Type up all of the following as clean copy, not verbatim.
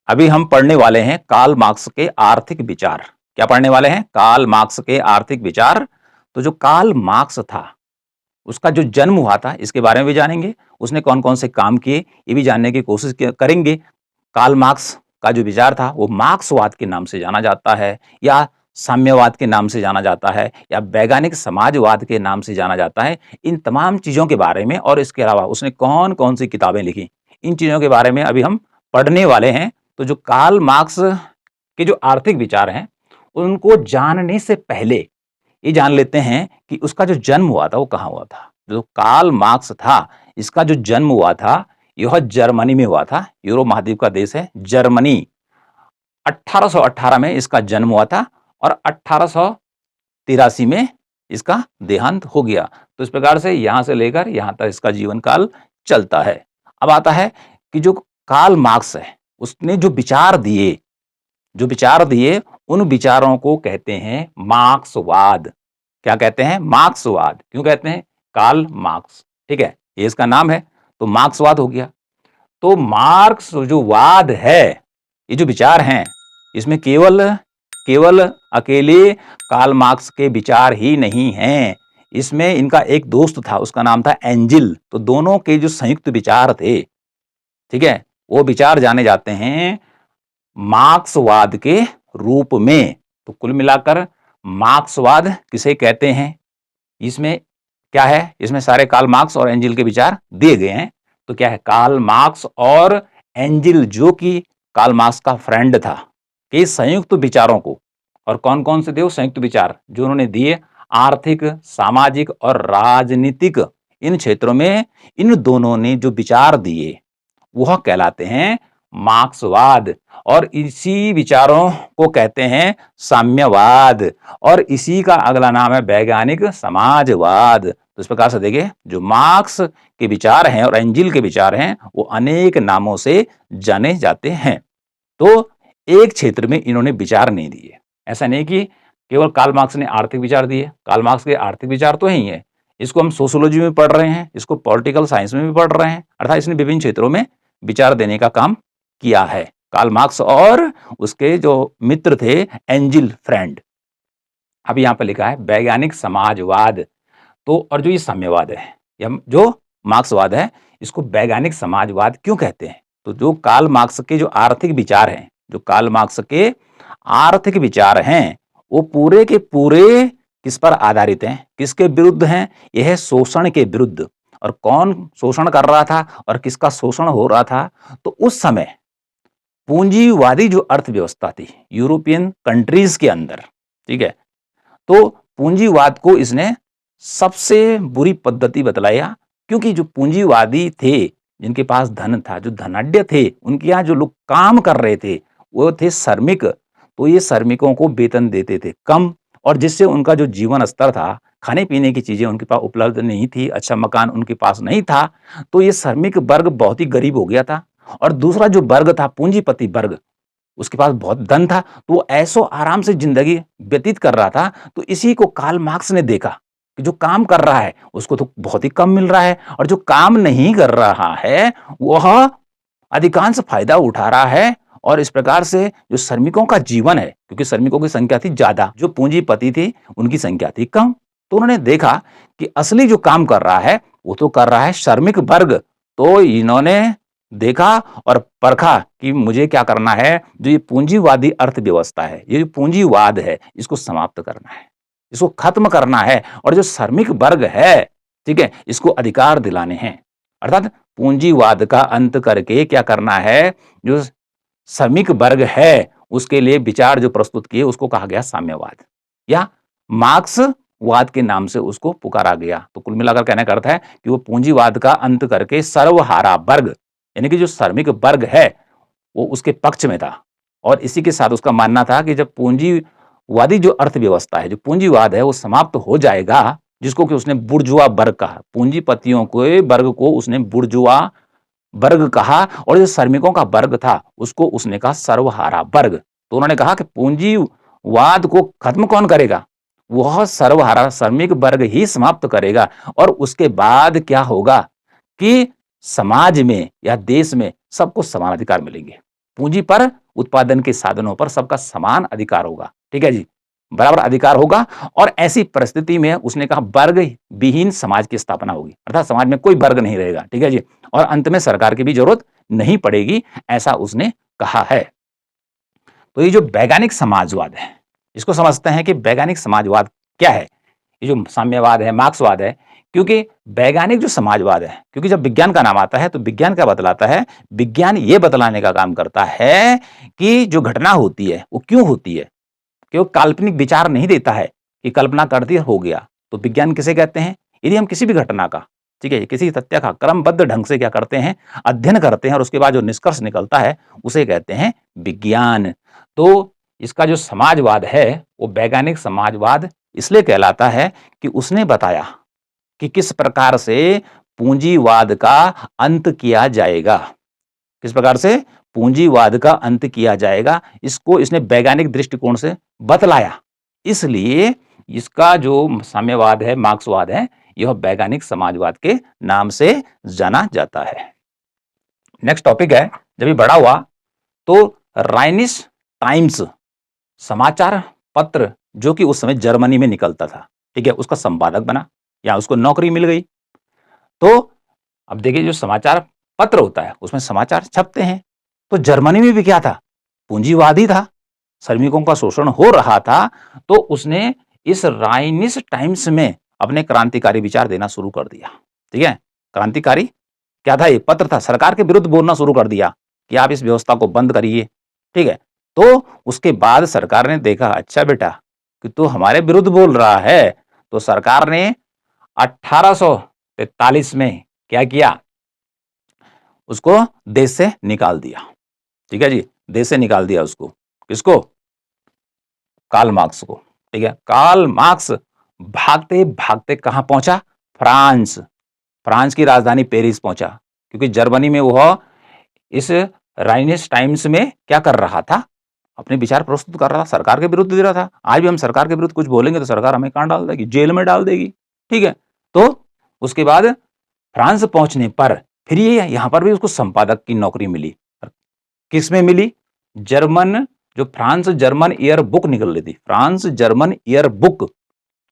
अभी हम पढ़ने वाले हैं कार्ल मार्क्स के आर्थिक विचार। क्या पढ़ने वाले हैं? कार्ल मार्क्स के आर्थिक विचार। तो जो कार्ल मार्क्स था, उसका जो जन्म हुआ था, इसके बारे में भी जानेंगे। उसने कौन-कौन से काम किए, ये भी जानने की कोशिश करेंगे। कार्ल मार्क्स का जो विचार था, वो मार्क्सवाद के नाम से जाना जाता है, या साम्यवाद के नाम से जाना जाता है, या वैज्ञानिक समाजवाद के नाम से जाना जाता है। इन तमाम चीज़ों के बारे में और इसके अलावा उसने कौन-कौन सी किताबें लिखी, इन चीज़ों के बारे में अभी हम पढ़ने वाले हैं। तो जो कार्ल मार्क्स के जो आर्थिक विचार हैं, उनको जानने से पहले ये जान लेते हैं कि उसका जो जन्म हुआ था वो कहाँ हुआ था। जो कार्ल मार्क्स था, इसका जो जन्म हुआ था, यह जर्मनी में हुआ था। यूरोप महाद्वीप का देश है जर्मनी। 1818 में इसका जन्म हुआ था और 1883 में इसका देहांत हो गया। तो इस प्रकार से यहाँ से लेकर यहाँ तक इसका जीवन काल चलता है। अब आता है कि जो कार्ल मार्क्स है, उसने जो विचार दिए, उन विचारों को कहते हैं मार्क्सवाद। क्या कहते हैं? मार्क्सवाद। क्यों कहते हैं? कार्ल मार्क्स, ठीक है, ये इसका नाम है, तो मार्क्सवाद हो गया। तो मार्क्स जो वाद है, ये जो विचार हैं, इसमें केवल केवल अकेले कार्ल मार्क्स के विचार ही नहीं हैं। इसमें इनका एक दोस्त था, उसका नाम था एंजिल। तो दोनों के जो संयुक्त विचार थे, ठीक है, वो विचार जाने जाते हैं मार्क्सवाद के रूप में। तो कुल मिलाकर मार्क्सवाद किसे कहते हैं? इसमें क्या है? इसमें सारे कार्ल मार्क्स और एंजिल के विचार दिए गए हैं। तो क्या है? कार्ल मार्क्स और एंजिल, जो कि कार्ल मार्क्स का फ्रेंड था, के संयुक्त विचारों को, और कौन-कौन से थे वो संयुक्त विचार जो उन्होंने दिए? आर्थिक, सामाजिक और राजनीतिक, इन क्षेत्रों में इन दोनों ने जो विचार दिए, वह कहलाते हैं मार्क्सवाद। और इसी विचारों को कहते हैं साम्यवाद, और इसी का अगला नाम है वैज्ञानिक समाजवाद। तो इस प्रकार से देखिए, जो मार्क्स के विचार हैं और एंजिल के विचार हैं, वो अनेक नामों से जाने जाते हैं। तो एक क्षेत्र में इन्होंने विचार नहीं दिए। ऐसा नहीं कि केवल कार्ल मार्क्स ने आर्थिक विचार दिए। कार्ल मार्क्स के आर्थिक विचार तो ही है, इसको हम सोशियोलॉजी में पढ़ रहे हैं, इसको पॉलिटिकल साइंस में भी पढ़ रहे हैं। अर्थात इसने विभिन्न क्षेत्रों में विचार देने का काम किया है। कार्ल मार्क्स और उसके जो मित्र थे एंजिल फ्रेंड। अब यहाँ पर लिखा है वैज्ञानिक समाजवाद। तो और जो ये साम्यवाद है, या जो मार्क्सवाद है, इसको वैज्ञानिक समाजवाद क्यों कहते हैं? तो जो कार्ल मार्क्स के जो आर्थिक विचार हैं, जो कार्ल मार्क्स के आर्थिक विचार हैं, वो पूरे के पूरे किस पर आधारित हैं? किसके विरुद्ध हैं? यह है शोषण के विरुद्ध। और कौन शोषण कर रहा था और किसका शोषण हो रहा था? तो उस समय पूंजीवादी जो अर्थव्यवस्था थी यूरोपियन कंट्रीज के अंदर, ठीक है, तो पूंजीवाद को इसने सबसे बुरी पद्धति बतलाया। क्योंकि जो पूंजीवादी थे, जिनके पास धन था, जो धनाढ्य थे, उनके यहाँ जो लोग काम कर रहे थे, वो थे श्रमिक। तो ये श्रमिकों को वेतन देते थे कम, और जिससे उनका जो जीवन स्तर था, खाने पीने की चीजें उनके पास उपलब्ध नहीं थी, अच्छा मकान उनके पास नहीं था, तो ये श्रमिक वर्ग बहुत ही गरीब हो गया था। और दूसरा जो वर्ग था, पूंजीपति वर्ग, उसके पास बहुत धन था, तो वो ऐसो आराम से जिंदगी व्यतीत कर रहा था। तो इसी को कार्ल मार्क्स ने देखा कि जो काम कर रहा है उसको तो बहुत ही कम मिल रहा है, और जो काम नहीं कर रहा है वह अधिकांश फायदा उठा रहा है। और इस प्रकार से जो श्रमिकों का जीवन है, क्योंकि श्रमिकों की संख्या थी ज्यादा, जो पूंजीपति थे उनकी संख्या थी कम, तो उन्होंने देखा कि असली जो काम कर रहा है वो तो कर रहा है श्रमिक वर्ग। तो इन्होंने देखा और परखा कि मुझे क्या करना है, जो ये पूंजीवादी अर्थव्यवस्था है, ये जो पूंजीवाद है, इसको समाप्त करना है, इसको खत्म करना है, और जो श्रमिक वर्ग है, ठीक है, इसको अधिकार दिलाने हैं। अर्थात पूंजीवाद का अंत करके क्या करना है, जो श्रमिक वर्ग है उसके लिए विचार जो प्रस्तुत किए, उसको कहा गया साम्यवाद, या मार्क्सवाद के नाम से उसको पुकारा गया। तो कुल मिलाकर कहने का अर्थ है कि वो पूंजीवाद का अंत करके सर्वहारा वर्ग, यानी कि जो श्रमिक वर्ग है, वो उसके पक्ष में था। और इसी के साथ उसका मानना था कि जब पूंजीवादी जो अर्थव्यवस्था है, जो पूंजीवाद है, वो समाप्त हो जाएगा, जिसको कि उसने बुर्जुआ वर्ग कहा, पूंजीपतियों के वर्ग को उसने बुर्जुआ वर्ग कहा, और जो श्रमिकों का वर्ग था उसको उसने कहा सर्वहारा वर्ग। तो उन्होंने कहा कि पूंजीवाद को खत्म कौन करेगा? वह सर्वहारा श्रमिक वर्ग ही समाप्त करेगा। और उसके बाद क्या होगा कि समाज में या देश में सबको समान अधिकार मिलेंगे। पूंजी पर, उत्पादन के साधनों पर सबका समान अधिकार होगा। ठीक है जी, बराबर अधिकार होगा। और ऐसी परिस्थिति में उसने कहा वर्ग विहीन समाज की स्थापना होगी, अर्थात समाज में कोई वर्ग नहीं रहेगा। ठीक है जी, और अंत में सरकार की भी जरूरत नहीं पड़ेगी, ऐसा उसने कहा है। तो ये जो वैज्ञानिक समाजवाद है, इसको समझते हैं कि वैज्ञानिक समाजवाद क्या है। ये जो साम्यवाद है, मार्क्सवाद है, क्योंकि वैज्ञानिक जो समाजवाद है, क्योंकि जब विज्ञान का नाम आता है तो विज्ञान क्या बतलाता है, विज्ञान ये बतलाने का काम करता है कि जो घटना होती है वो क्यों होती है, कि वो काल्पनिक विचार नहीं देता है कि कल्पना कर दी हो गया। तो विज्ञान किसे कहते हैं, यदि हम किसी भी घटना का, ठीक है, किसी तथ्य का क्रमबद्ध ढंग से क्या करते हैं, अध्ययन करते हैं और उसके बाद जो निष्कर्ष निकलता है उसे कहते हैं विज्ञान। तो इसका जो समाजवाद है वो वैज्ञानिक समाजवाद इसलिए कहलाता है कि उसने बताया कि किस प्रकार से पूंजीवाद का अंत किया जाएगा, किस प्रकार से पूंजीवाद का अंत किया जाएगा, इसको इसने वैज्ञानिक दृष्टिकोण से बतलाया। इसलिए इसका जो साम्यवाद है, मार्क्सवाद है, यह वैज्ञानिक समाजवाद के नाम से जाना जाता है। नेक्स्ट टॉपिक है, जब ये बड़ा हुआ तो राइनिश टाइम्स समाचार पत्र जो कि उस समय जर्मनी में निकलता था, ठीक है, उसका संपादक बना या उसको नौकरी मिल गई। तो अब देखिए, जो समाचार पत्र होता है उसमें समाचार छपते हैं, तो जर्मनी में भी क्या था, पूंजीवाद ही था, श्रमिकों का शोषण हो रहा था। तो उसने इस राइनिश टाइम्स में अपने क्रांतिकारी विचार देना शुरू कर दिया। ठीक है, क्रांतिकारी क्या था, ये पत्र था, सरकार के विरुद्ध बोलना शुरू कर दिया कि आप इस व्यवस्था को बंद करिए। ठीक है, तो उसके बाद सरकार ने देखा, अच्छा बेटा कि तू हमारे विरुद्ध बोल रहा है, तो सरकार ने 1843 में क्या किया, उसको देश से निकाल दिया। ठीक है जी, देश से निकाल दिया उसको, किसको, कार्ल मार्क्स को। ठीक है, कार्ल मार्क्स भागते भागते कहां पहुंचा, फ्रांस, फ्रांस की राजधानी पेरिस पहुंचा, क्योंकि जर्मनी में वह इस राइनिश टाइम्स में क्या कर रहा था, अपने विचार प्रस्तुत कर रहा था, सरकार के विरुद्ध दे रहा था। आज भी हम सरकार के विरुद्ध कुछ बोलेंगे तो सरकार हमें कहां डाल देगी, जेल में डाल देगी। ठीक है, तो उसके बाद फ्रांस पहुंचने पर फिर ये यहां पर भी उसको संपादक की नौकरी मिली। किस में मिली, जर्मन, जो फ्रांस जर्मन ईयर बुक निकल रही थी, फ्रांस जर्मन ईयर बुक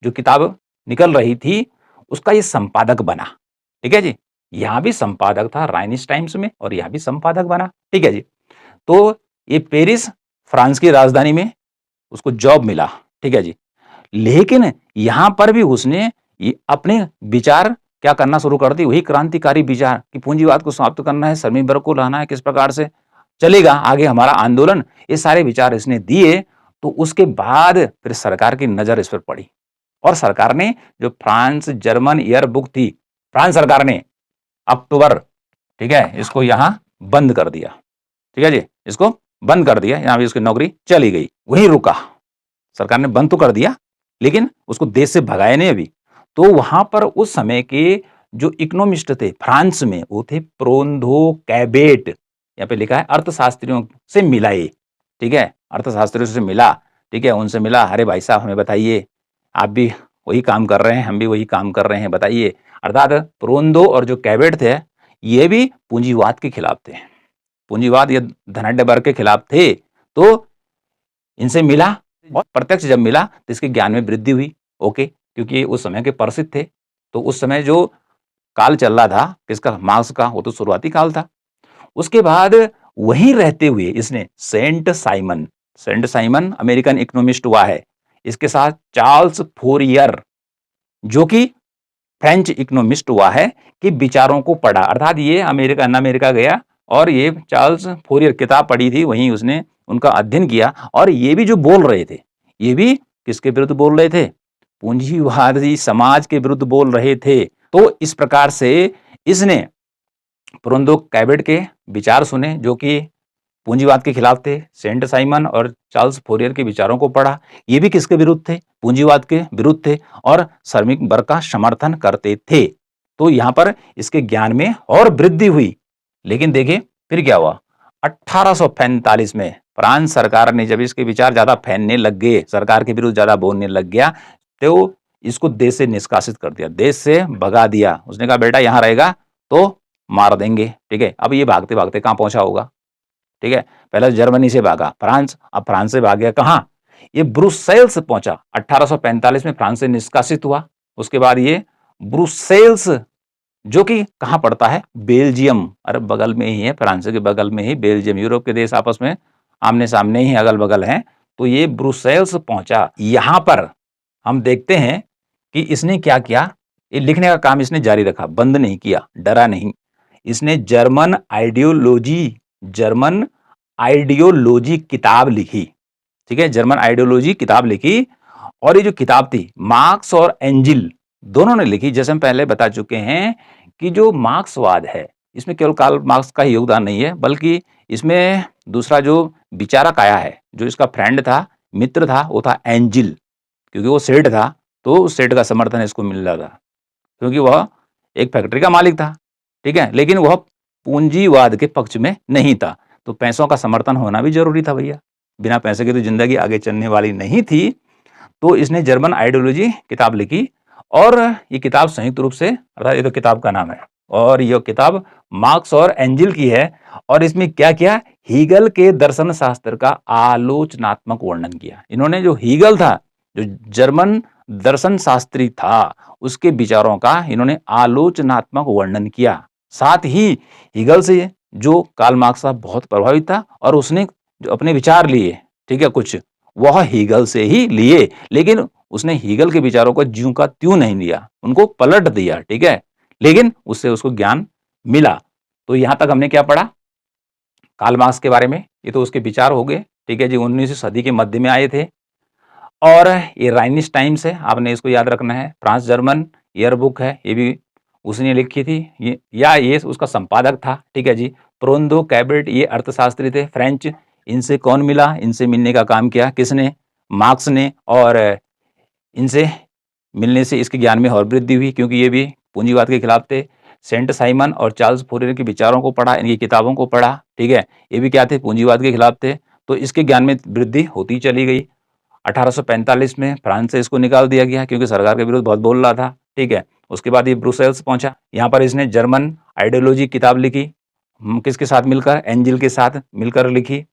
जो किताब निकल रही थी, उसका ये संपादक बना। ठीक है जी, यहां भी संपादक था राइनिश टाइम्स में और यहां भी संपादक बना। ठीक है जी, तो ये पेरिस फ्रांस की राजधानी में उसको जॉब मिला। ठीक है जी, लेकिन यहां पर भी उसने ये अपने विचार क्या करना शुरू कर दी, वही क्रांतिकारी विचार कि पूंजीवाद को समाप्त करना है, श्रमिक वर्ग को लाना है, किस प्रकार से चलेगा आगे हमारा आंदोलन, ये सारे विचार इसने दिए। तो उसके बाद फिर सरकार की नजर इस पर पड़ी और सरकार ने जो फ्रांस जर्मन ईयर बुक थी, फ्रांस सरकार ने अक्टूबर, ठीक है, इसको यहां बंद कर दिया। ठीक है जी, इसको बंद कर दिया, यहां भी उसकी नौकरी चली गई, वहीं रुका। सरकार ने बंद तो कर दिया लेकिन उसको देश से भगाया नहीं अभी। तो वहां पर उस समय के जो इकोनॉमिस्ट थे फ्रांस में, वो थे प्रोंधो कैबेट, यहाँ पे लिखा है अर्थशास्त्रियों से मिला ये। ठीक है, अर्थशास्त्रियों से मिला। ठीक है, उनसे मिला, अरे भाई साहब हमें बताइए, आप भी वही काम कर रहे हैं, हम भी वही काम कर रहे हैं, बताइए। अर्थात प्रोंधो और जो कैबेट थे ये भी पूंजीवाद के खिलाफ थे, पूंजीवाद या धनाढ्य वर्ग के खिलाफ थे। तो इनसे मिला और प्रत्यक्ष जब मिला तो इसके ज्ञान में वृद्धि हुई। ओके, क्योंकि उस समय के प्रसिद्ध थे। तो उस समय जो काल चल रहा था किसका, मार्क्स का, वो तो शुरुआती काल था। उसके बाद वहीं रहते हुए इसने सेंट साइमन अमेरिकन इकोनॉमिस्ट हुआ है, इसके साथ चार्ल्स फोरियर जो कि फ्रेंच इकोनॉमिस्ट हुआ है, कि विचारों को पढ़ा। अर्थात ये अमेरिका गया और ये चार्ल्स फोरियर किताब पढ़ी थी, वहीं उसने उनका अध्ययन किया। और ये भी जो बोल रहे थे, ये भी किसके विरुद्ध बोल रहे थे, पूंजीवादी समाज के विरुद्ध बोल रहे थे। तो इस प्रकार से इसने पुरंदो कैबेट के विचार सुने जो कि पूंजीवाद के खिलाफ थे, सेंट साइमन और चार्ल्स फोरियर के विचारों को पढ़ा, ये भी किसके विरुद्ध थे, पूंजीवाद के विरुद्ध थे और श्रमिक वर्ग का समर्थन करते थे। तो यहां पर इसके ज्ञान में और वृद्धि हुई। लेकिन देखिए फिर क्या हुआ, 1845 में फ्रांस सरकार ने जब इसके विचार ज्यादा फैलने लग गए, सरकार के विरुद्ध ज्यादा बोलने लग गया, तो इसको देश से निष्कासित कर दिया, देश से भगा दिया। उसने कहा बेटा यहां रहेगा तो मार देंगे। ठीक है, अब ये भागते भागते कहां पहुंचा होगा, ठीक है। पहले जर्मनी से भागा फ्रांस, अब फ्रांस से भाग गया कहाँ, ये ब्रुसेल्स पहुंचा। 1845 में फ्रांस से निष्कासित हुआ। उसके बाद ये ब्रुसेल्स, जो कि कहां पड़ता है, बेल्जियम, अरे बगल में ही है, फ्रांस के बगल में ही बेल्जियम, यूरोप के देश आपस में आमने सामने ही अगल बगल हैं। तो ये ब्रुसेल्स पहुंचा। यहां पर हम देखते हैं कि इसने क्या किया, ये लिखने का काम इसने जारी रखा, बंद नहीं किया, डरा नहीं। इसने जर्मन आइडियोलॉजी किताब लिखी, ठीक है, जर्मन आइडियोलॉजी किताब लिखी। और ये जो किताब थी मार्क्स और एंजिल दोनों ने लिखी। जैसे हम पहले बता चुके हैं कि जो मार्क्सवाद है इसमें केवल कार्ल मार्क्स का ही योगदान नहीं है, बल्कि इसमें दूसरा जो विचारक आया है, जो इसका फ्रेंड था, मित्र था, वो था एंजिल। क्योंकि वो सेठ था तो उस सेठ का समर्थन इसको मिल रहा था, क्योंकि वह एक फैक्ट्री का मालिक था, ठीक है, लेकिन वह पूंजीवाद के पक्ष में नहीं था। तो पैसों का समर्थन होना भी जरूरी था भैया, बिना पैसे के तो जिंदगी आगे चलने वाली नहीं थी। तो इसने जर्मन आइडियोलॉजी किताब लिखी, और ये किताब संयुक्त रूप से, अर्थात ये तो किताब का नाम है, और यह किताब मार्क्स और एंजिल की है। और इसमें क्या किया, हीगल के दर्शन शास्त्र का आलोचनात्मक वर्णन किया। इन्होंने जो हीगल था, जो जर्मन दर्शन शास्त्री था, उसके विचारों का इन्होंने आलोचनात्मक वर्णन किया। साथ ही हीगल से जो कार्ल मार्क्स था बहुत प्रभावित था, और उसने जो अपने विचार लिए, ठीक है, कुछ वह हीगल से ही लिए, लेकिन उसने हीगल के विचारों को ज्यों का त्यों नहीं लिया, उनको पलट दिया, ठीक है, लेकिन उससे उसको ज्ञान मिला। तो यहां तक हमने क्या पढ़ा कार्ल मार्क्स के बारे में, ये तो उसके विचार हो गए, ठीक है जी, 19वीं सदी के मध्य में आए थे। और ये राइनिस टाइम्स है, आपने इसको याद रखना है, फ्रांस जर्मन ईयर बुक है, ये भी उसने लिखी थी, ये उसका संपादक था, ठीक है जी। प्रोंदो कैबर्ट ये अर्थशास्त्री थे फ्रेंच। इनसे कौन मिला, इनसे मिलने का काम किया किसने, मार्क्स ने। और इनसे मिलने से इसके ज्ञान में और वृद्धि हुई, क्योंकि ये भी पूंजीवाद के खिलाफ थे। सेंट साइमन और चार्ल्स फूरियर के विचारों को पढ़ा, इनकी किताबों को पढ़ा, ठीक है, ये भी क्या थे, पूंजीवाद के खिलाफ थे। तो इसके ज्ञान में वृद्धि होती चली गई। 1845 में फ्रांस से इसको निकाल दिया गया, क्योंकि सरकार के विरुद्ध बहुत बोल रहा था, ठीक है। उसके बाद ये ब्रुसेल्स पहुंचा, यहाँ पर इसने जर्मन आइडियोलॉजी किताब लिखी, किसके साथ मिलकर, एंजिल के साथ मिलकर लिखी।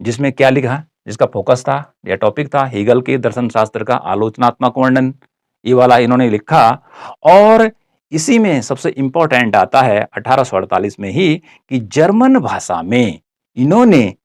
जिसमें क्या लिखा, जिसका फोकस था या टॉपिक था हीगल के दर्शन शास्त्र का आलोचनात्मक वर्णन, ये वाला इन्होंने लिखा। और इसी में सबसे इंपॉर्टेंट आता है 1848 में ही, कि जर्मन भाषा में इन्होंने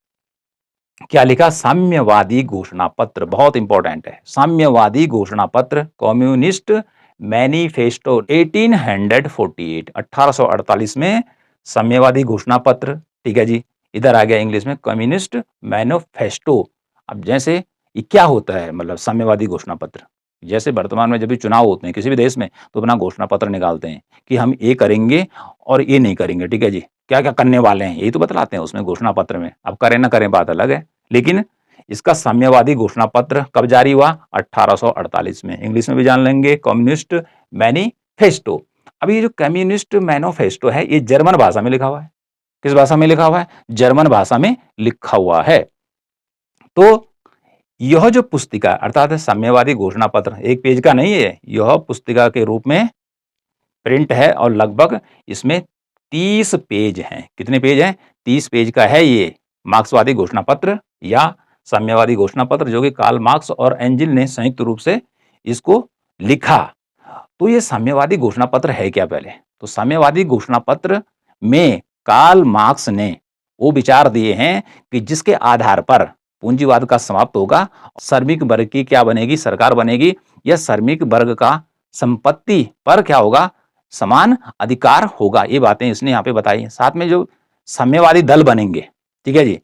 क्या लिखा, साम्यवादी घोषणा पत्र, बहुत इंपॉर्टेंट है, साम्यवादी घोषणा पत्र, कम्युनिस्ट मैनिफेस्टो 1848, 1848 में साम्यवादी घोषणा पत्र, ठीक है जी। इधर आ गया इंग्लिश में कम्युनिस्ट मैनिफेस्टो। अब जैसे ये क्या होता है, मतलब साम्यवादी घोषणा पत्र, जैसे वर्तमान में जब भी चुनाव होते हैं किसी भी देश में, तो अपना घोषणा पत्र निकालते हैं कि हम ये करेंगे और ये नहीं करेंगे, ठीक है जी, क्या क्या करने वाले हैं यही तो बतलाते हैं उसमें घोषणा पत्र में। अब करें ना करें बात अलग है, लेकिन इसका साम्यवादी घोषणा पत्र कब जारी हुआ, 1848 में। इंग्लिश में भी जान लेंगे, कम्युनिस्ट मैनिफेस्टो। अब ये जो कम्युनिस्ट मैनिफेस्टो है, ये जर्मन भाषा में लिखा हुआ है। किस भाषा में लिखा हुआ है, जर्मन भाषा में लिखा हुआ है। तो यह जो पुस्तिका अर्थात साम्यवादी घोषणा पत्र एक पेज का नहीं है, यह पुस्तिका के रूप में प्रिंट है, और लगभग इसमें 30 पेज हैं। कितने पेज हैं, 30 पेज का है ये मार्क्सवादी घोषणा पत्र या साम्यवादी घोषणा पत्र, जो कि कार्ल मार्क्स और एंजिल ने संयुक्त रूप से इसको लिखा। तो ये साम्यवादी घोषणा पत्र है क्या, पहले तो साम्यवादी घोषणा पत्र में कार्ल मार्क्स ने वो विचार दिए हैं कि जिसके आधार पर पूंजीवाद का समाप्त होगा, श्रमिक वर्ग की क्या बनेगी, सरकार बनेगी, या श्रमिक वर्ग का संपत्ति पर क्या होगा, समान अधिकार होगा। ये बातें इसने यहाँ पे बताई। साथ में जो साम्यवादी दल बनेंगे, ठीक है जी,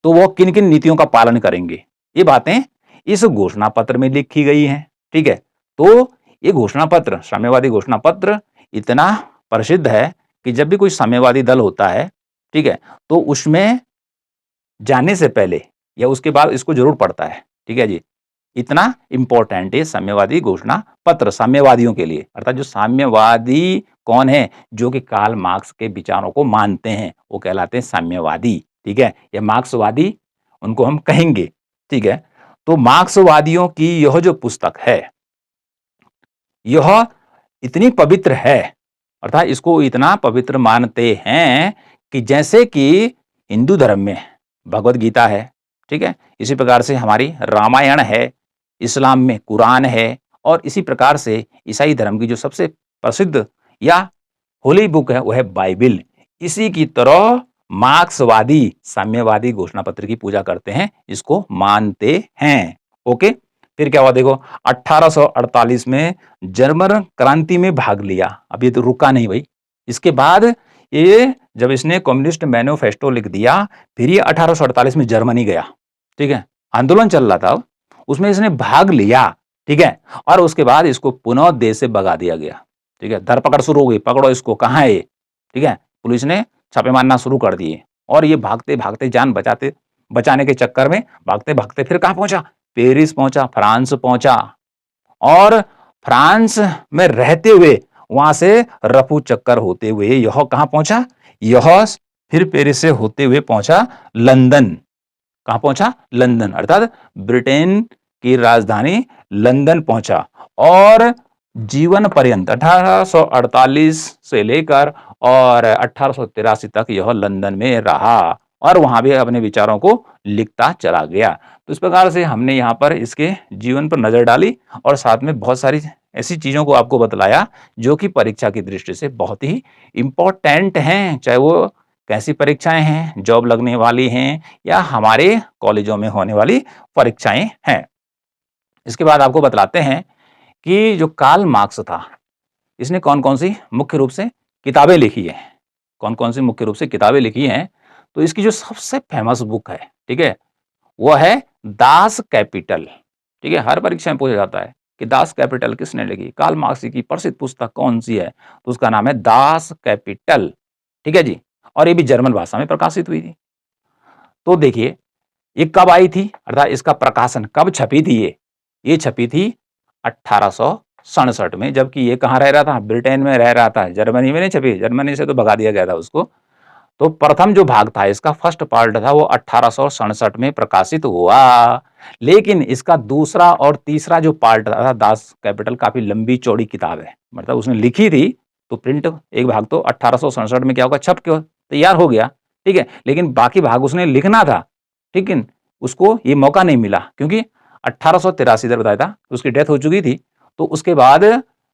तो वो किन किन नीतियों का पालन करेंगे, ये बातें इस घोषणा पत्र में लिखी गई हैं, ठीक है। तो ये घोषणा पत्र, साम्यवादी घोषणा पत्र इतना प्रसिद्ध है कि जब भी कोई साम्यवादी दल होता है, ठीक है, तो उसमें जाने से पहले या उसके बाद इसको जरूर पढ़ता है, ठीक है जी। इतना इंपॉर्टेंट है साम्यवादी घोषणा पत्र साम्यवादियों के लिए। अर्थात जो साम्यवादी कौन है, जो कि कार्ल मार्क्स के विचारों को मानते हैं, वो कहलाते हैं साम्यवादी, ठीक है, या मार्क्सवादी उनको हम कहेंगे, ठीक है। तो मार्क्सवादियों की यह जो पुस्तक है, यह इतनी पवित्र है, अर्थात इसको इतना पवित्र मानते हैं कि जैसे कि हिंदू धर्म में भगवत गीता है, ठीक है। इसी प्रकार से हमारी रामायण है, इस्लाम में कुरान है, और इसी प्रकार से ईसाई धर्म की जो सबसे प्रसिद्ध या होली बुक है वो है बाइबिल। इसी की तरह मार्क्सवादी, साम्यवादी घोषणा पत्र की पूजा करते हैं, इसको मानते हैं। ओके, फिर क्या हुआ देखो, 1848 में जर्मन क्रांति में भाग लिया। अब ये तो रुका नहीं भाई, इसके बाद ये जब इसने कम्युनिस्ट मैनिफेस्टो लिख दिया, फिर ये 1848 में जर्मनी गया, ठीक है। आंदोलन चल रहा था, उसमें इसने भाग लिया, ठीक है। और उसके बाद इसको पुनः देश से भगा दिया गया, ठीक है। धरपकड़ शुरू हो गई, पकड़ो इसको, कहाँ है ये, ठीक है। पुलिस ने छापे मारना शुरू कर दिए, और ये भागते भागते जान बचाने के चक्कर में भागते भागते फिर कहां पहुंचा, पेरिस पहुंचा, फ्रांस पहुंचा, और फ्रांस में रहते हुए वहां से रफू चक्कर होते हुए यह कहां पहुंचा, यह फिर पेरिस से होते हुए पहुंचा लंदन। कहां पहुंचा, लंदन, अर्थात ब्रिटेन की राजधानी लंदन पहुंचा, और जीवन पर्यंत 1848 से लेकर और 1883 तक यह लंदन में रहा, और वहां भी अपने विचारों को लिखता चला गया। तो इस प्रकार से हमने यहाँ पर इसके जीवन पर नजर डाली, और साथ में बहुत सारी ऐसी चीजों को आपको बतलाया जो कि परीक्षा की दृष्टि से बहुत ही इंपॉर्टेंट हैं, चाहे वो कैसी परीक्षाएं हैं, जॉब लगने वाली हैं, या हमारे कॉलेजों में होने वाली परीक्षाएं हैं। इसके बाद आपको बतलाते हैं कि जो कार्ल मार्क्स था, इसने कौन कौन सी मुख्य रूप से किताबें लिखी है, कौन कौन सी मुख्य रूप से किताबें लिखी हैं। तो इसकी जो सबसे फेमस बुक है, ठीक है, वो है दास कैपिटल, ठीक है। हर परीक्षा में पूछा जाता है कि दास कैपिटल किसने लिखी, कार्ल मार्क्स की प्रसिद्ध पुस्तक कौन सी है, तो उसका नाम है दास कैपिटल, ठीक है जी। और ये भी जर्मन भाषा में प्रकाशित हुई थी। तो देखिए ये कब आई थी, अर्थात इसका प्रकाशन कब छपी थी, ये छपी थी 1867 में, जबकि ये कहाँ रह रहा था, ब्रिटेन में रह रहा था, जर्मनी में नहीं छपी, जर्मनी से तो भगा दिया गया था उसको। तो प्रथम जो भाग था, इसका फर्स्ट पार्ट था, वो 1867 में प्रकाशित हुआ। लेकिन इसका दूसरा और तीसरा जो पार्ट था, दास कैपिटल, काफी लंबी चौड़ी किताब है, मतलब उसने लिखी थी तो प्रिंट एक भाग तो 1867 में क्या होगा, छप के तैयार हो गया, ठीक है। लेकिन बाकी भाग उसने लिखना था, ठीक है, उसको ये मौका नहीं मिला, क्योंकि 1883 इधर बताया था तो उसकी डेथ हो चुकी थी। तो उसके बाद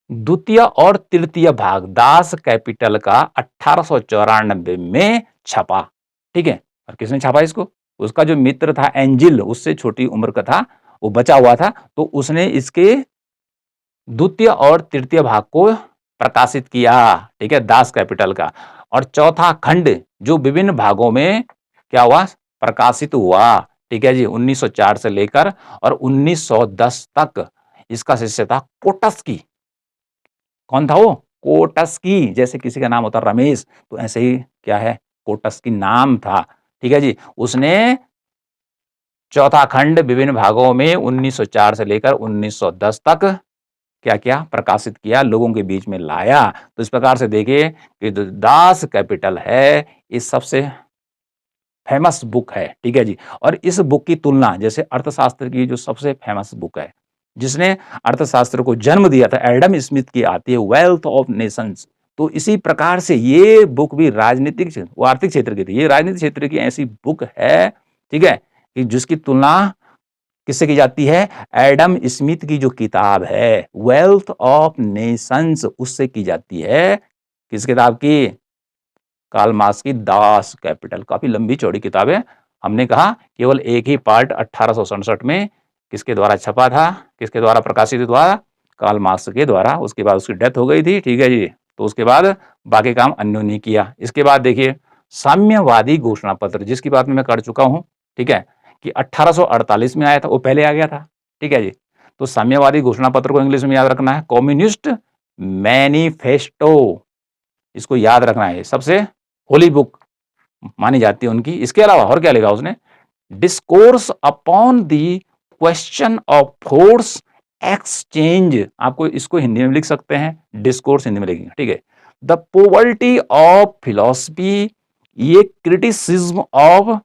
द्वितीय और तृतीय भाग दास कैपिटल का 1894 में छपा, ठीक है। और किसने छापा इसको, उसका जो मित्र था एंजिल, उससे छोटी उम्र का था, वो बचा हुआ था, तो उसने इसके द्वितीय और तृतीय भाग को प्रकाशित किया, ठीक है, दास कैपिटल का। और चौथा खंड जो विभिन्न भागों में क्या हुआ, प्रकाशित हुआ, ठीक है जी, 1904 से लेकर और 1910 तक इसका शिष्य था कोटस्की। कौन था वो, कोटस्की, जैसे किसी का नाम होता रमेश, तो ऐसे ही क्या है, कोटस्की नाम था, ठीक है जी। उसने चौथा खंड विभिन्न भागों में 1904 से लेकर 1910 तक क्या क्या प्रकाशित किया, लोगों के बीच में लाया। तो इस प्रकार से देखिए कि दास कैपिटल है, इस सबसे फेमस बुक है, ठीक है जी। और इस बुक की तुलना जैसे अर्थशास्त्र की जो सबसे फेमस बुक है, जिसने अर्थशास्त्र को जन्म दिया था, एडम स्मिथ की आती है वेल्थ ऑफ नेशंस। तो इसी प्रकार से ये बुक भी राजनीतिक, वो आर्थिक क्षेत्र की थी, ये राजनीतिक क्षेत्र की ऐसी बुक है, ठीक है, कि जिसकी तुलना किससे की जाती है, एडम स्मिथ की जो किताब है वेल्थ ऑफ नेशंस, उससे की जाती है। किस किताब की, कार्ल मार्क्स की दास कैपिटल। काफी लंबी चौड़ी किताब है। हमने कहा केवल एक ही पार्ट 1867 में किसके द्वारा छपा था, किसके द्वारा प्रकाशित हुआ, कार्ल मार्क्स के द्वारा। उसके बाद उसकी डेथ हो गई थी, ठीक है जी। तो उसके बाद बाकी काम अन्यों ने किया। इसके बाद देखिए साम्यवादी घोषणा पत्र, जिसकी बात मैं कर चुका हूं, ठीक है, कि 1848 में आया था, वो पहले आ गया था, ठीक है जी। तो साम्यवादी घोषणा पत्र को इंग्लिश में याद रखना है कम्युनिस्ट मैनिफेस्टो, इसको याद रखना है, सबसे होली बुक मानी जाती है उनकी। इसके अलावा और क्या लिखा उसने, discourse upon the question of force exchange, आपको इसको हिंदी में लिख सकते हैं, डिस्कोर्स हिंदी में लिखेंगे, ठीक है। द पोवर्टी ऑफ फिलॉसफी, ये क्रिटिसिज्म ऑफ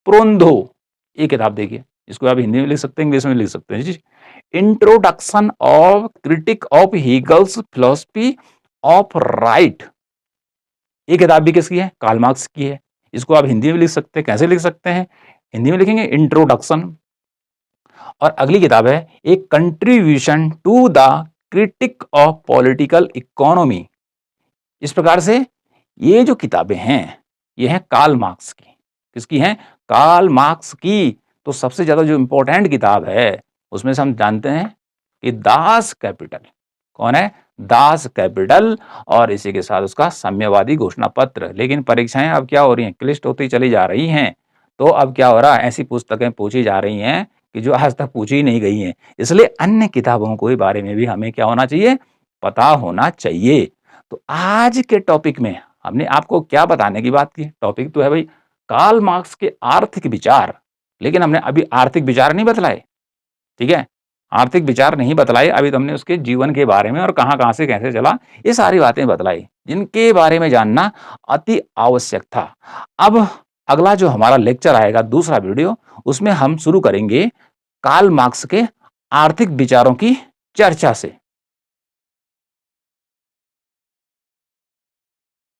प्रोंधो, ये किताब देखिए, इसको आप हिंदी में लिख सकते हैं, इंग्लिश में लिख सकते हैं जी। Introduction of critique of Hegel's philosophy of right, ये किताब भी किसकी है, कार्ल मार्क्स की है। इसको आप हिंदी में लिख सकते हैं। कैसे लिख सकते हैं? हिंदी में लिखेंगे इंट्रोडक्शन, और अगली किताब है a contribution to the critique of political economy. इस प्रकार से ये जो किताबें हैं, ये हैं कार्ल मार्क्स की। किसकी हैं? कार्ल मार्क्स की। तो सबसे ज्यादा जो इंपॉर्टेंट किताब है उसमें से हम जानते हैं कि दास कैपिटल। कौन है? Das Kapital. और इसी के साथ उसका साम्यवादी घोषणा पत्र। लेकिन परीक्षाएं अब क्या हो रही हैं? क्लिष्ट होती चली जा रही हैं। तो अब क्या हो रहा है? ऐसी पुस्तकें पूछी जा रही हैं कि जो आज तक पूछी नहीं गई हैं। इसलिए अन्य किताबों के बारे में भी हमें क्या होना चाहिए? पता होना चाहिए। तो आज के टॉपिक में हमने आपको क्या बताने की बात की? टॉपिक तो है भाई कार्ल मार्क्स के आर्थिक विचार, लेकिन हमने अभी आर्थिक विचार नहीं बतलाए। ठीक है, आर्थिक विचार नहीं बतलाए। अभी तो हमने उसके जीवन के बारे में और कहां-कहां से कैसे चला, ये सारी बातें बतलाई, जिनके बारे में जानना अति आवश्यक था। अब अगला जो हमारा लेक्चर आएगा, दूसरा वीडियो, उसमें हम शुरू करेंगे कार्ल मार्क्स के आर्थिक विचारों की चर्चा से।